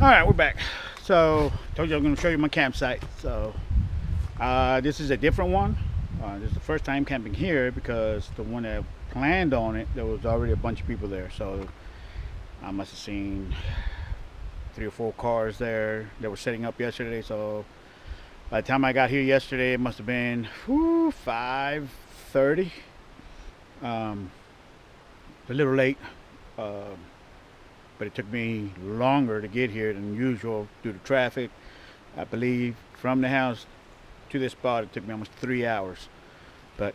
All right, we're back. So told you I'm going to show you my campsite. So this is a different one. This is the first time camping here because the one that planned on it, there was already a bunch of people there. So I must have seen 3 or 4 cars there that were setting up yesterday. So by the time I got here yesterday, it must have been 5:30. A little late. But it took me longer to get here than usual due to traffic. I believe from the house to this spot it took me almost 3 hours, but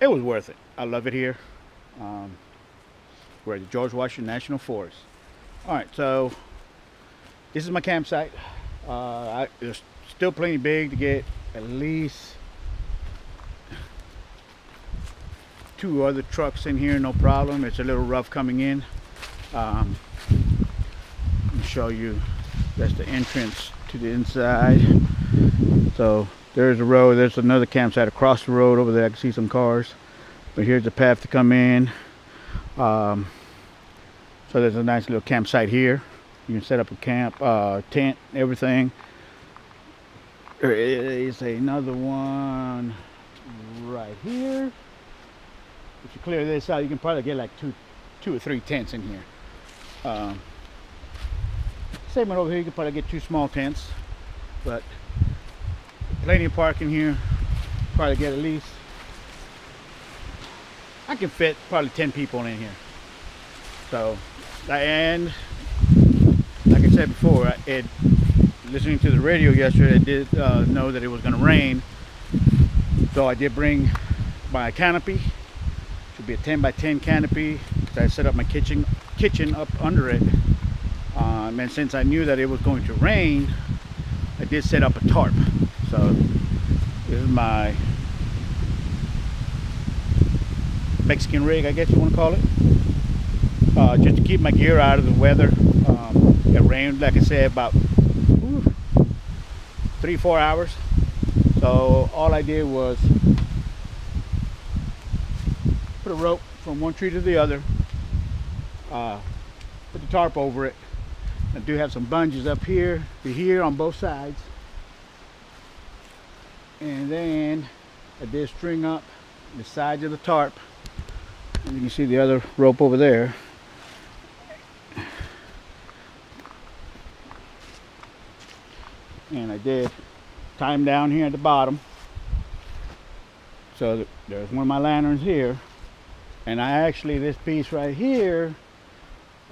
it was worth it. I love it here. We're at the George Washington National Forest. All right, so this is my campsite. It's still plenty big to get at least 2 other trucks in here, no problem. It's a little rough coming in. Let me show you. That's the entrance to the inside. So there's a road. There's another campsite across the road over there. I can see some cars, but here's the path to come in. So there's a nice little campsite here. You can set up a camp, tent, everything. There is another one right here. If you clear this out, you can probably get like two or three tents in here. Same one over here, you can probably get 2 small tents, but plenty of parking here. Probably get at least, I can fit probably 10 people in here. So, and like I said before, listening to the radio yesterday, I did know that it was going to rain. So I did bring my canopy. Should be a 10 by 10 canopy. So I set up my kitchen up under it. And since I knew that it was going to rain, I did set up a tarp. So this is my Mexican rig, I guess you want to call it. Just to keep my gear out of the weather. It rained, like I said, about 3-4 hours. So all I did was put a rope from one tree to the other, put the tarp over it. I do have some bungees up here to here on both sides, and then I did string up the sides of the tarp, and you can see the other rope over there. And I did tie them down here at the bottom. So there's one of my lanterns here. And I actually, this piece right here,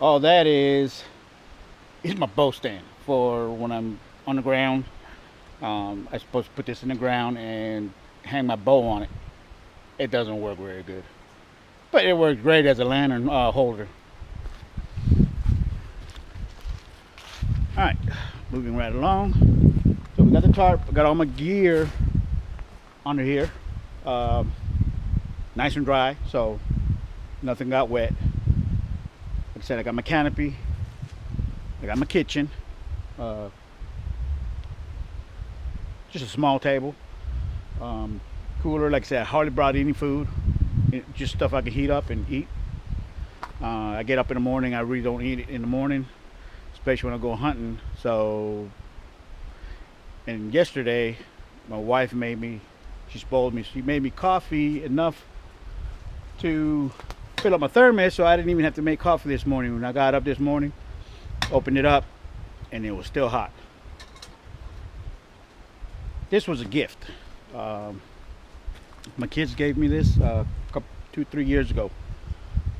all that is my bow stand for when I'm on the ground. I'm supposed to put this in the ground and hang my bow on it. It doesn't work very good, but it works great as a lantern holder. All right, moving right along. So we got the tarp, I got all my gear under here. Nice and dry, so nothing got wet. Like I said, I got my canopy, I got my kitchen, just a small table, cooler. Like I said, I hardly brought any food, just stuff I can heat up and eat. I get up in the morning, I really don't eat it in the morning, especially when I go hunting. So, and yesterday my wife made me, she spoiled me, she made me coffee enough to fill up my thermos, so I didn't even have to make coffee this morning. When I got up this morning, opened it up, and it was still hot. This was a gift. My kids gave me this 2-3 years ago.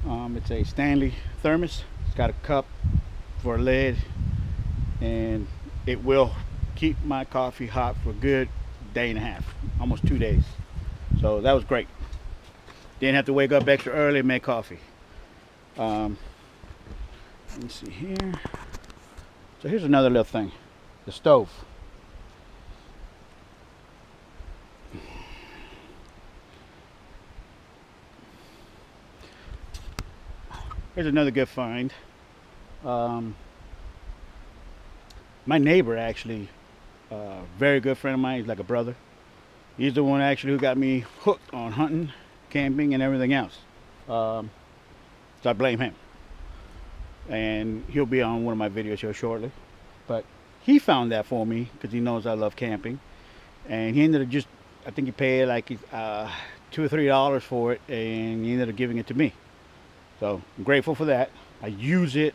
It's a Stanley thermos. It's got a cup for a lid, and it will keep my coffee hot for a good day and a half, almost 2 days. So that was great. Didn't have to wake up extra early and make coffee. Let me see here. So here's another little thing, the stove. Here's another good find. My neighbor actually, very good friend of mine, he's like a brother. He's the one actually who got me hooked on hunting, camping, and everything else. So I blame him. and he'll be on one of my videos here shortly. But he found that for me because he knows I love camping, and he ended up just, I think he paid like $2 or $3 for it, and he ended up giving it to me. So I'm grateful for that. I use it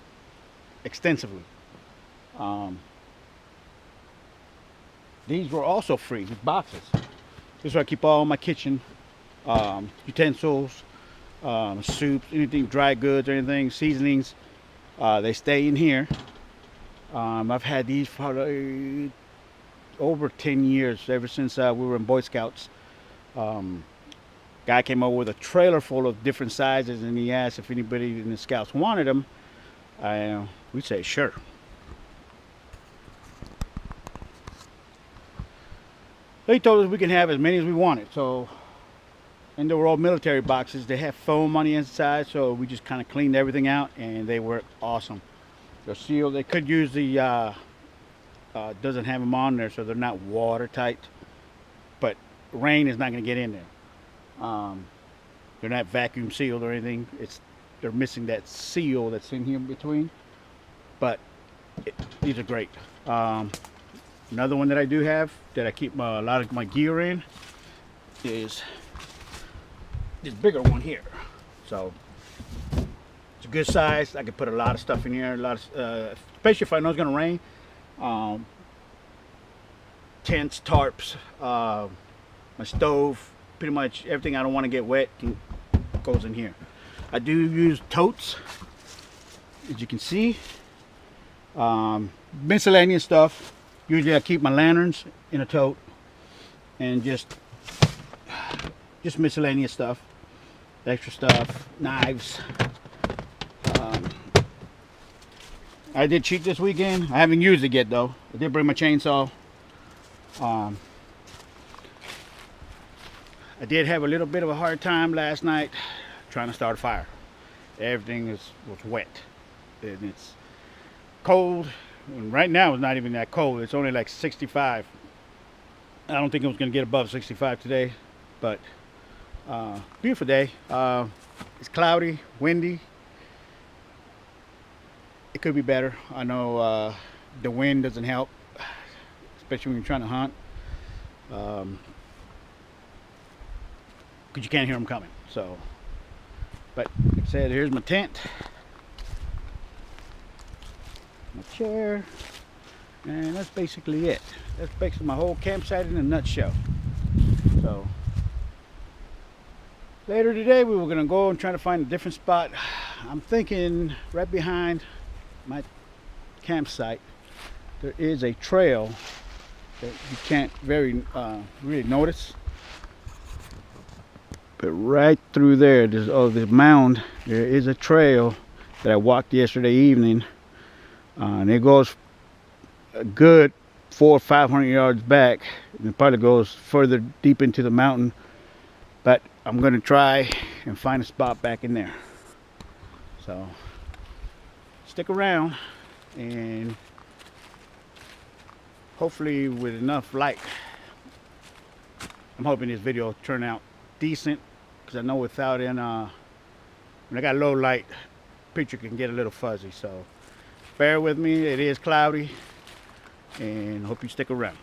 extensively. These were also free, these boxes. This is where I keep all my kitchen utensils, soups, anything, dry goods or anything, seasonings. They stay in here. I've had these for over 10 years, ever since we were in Boy Scouts. Guy came over with a trailer full of different sizes, and he asked if anybody in the Scouts wanted them. We said sure. They told us we can have as many as we wanted. So, and they were all military boxes. They have foam on the inside, so we just kind of cleaned everything out, and they were awesome. They're sealed. They could use the doesn't have them on there, so they're not watertight. But rain is not going to get in there. They're not vacuum sealed or anything. They're missing that seal that's in here in between. But these are great. Another one that I do have that I keep a lot of my gear in is this bigger one here. So it's a good size. I can put a lot of stuff in here. Especially if I know it's gonna rain. Tents, tarps, my stove, pretty much everything I don't want to get wet goes in here. I do use totes, as you can see. Miscellaneous stuff. Usually I keep my lanterns in a tote, and just miscellaneous stuff, extra stuff, knives. I did cheat this weekend. I haven't used it yet though. I did bring my chainsaw. I did have a little bit of a hard time last night trying to start a fire. Everything was wet, and it's cold. And right now it's not even that cold. It's only like 65. I don't think it was going to get above 65 today, but beautiful day. It's cloudy, windy. It could be better. I know the wind doesn't help, especially when you're trying to hunt, because you can't hear them coming. So, but like I said, here's my tent, my chair, and that's basically it. That's basically my whole campsite in a nutshell. So later today we were gonna go and try to find a different spot. I'm thinking right behind my campsite there is a trail that you can't really notice, but right through there, there's this mound. There is a trail that I walked yesterday evening. And it goes a good 400 or 500 yards back, and it probably goes further deep into the mountain, but I'm going to try and find a spot back in there. So stick around, and hopefully with enough light, I'm hoping this video will turn out decent, because I know without when I got low light, picture can get a little fuzzy. So bear with me, it is cloudy, and hope you stick around.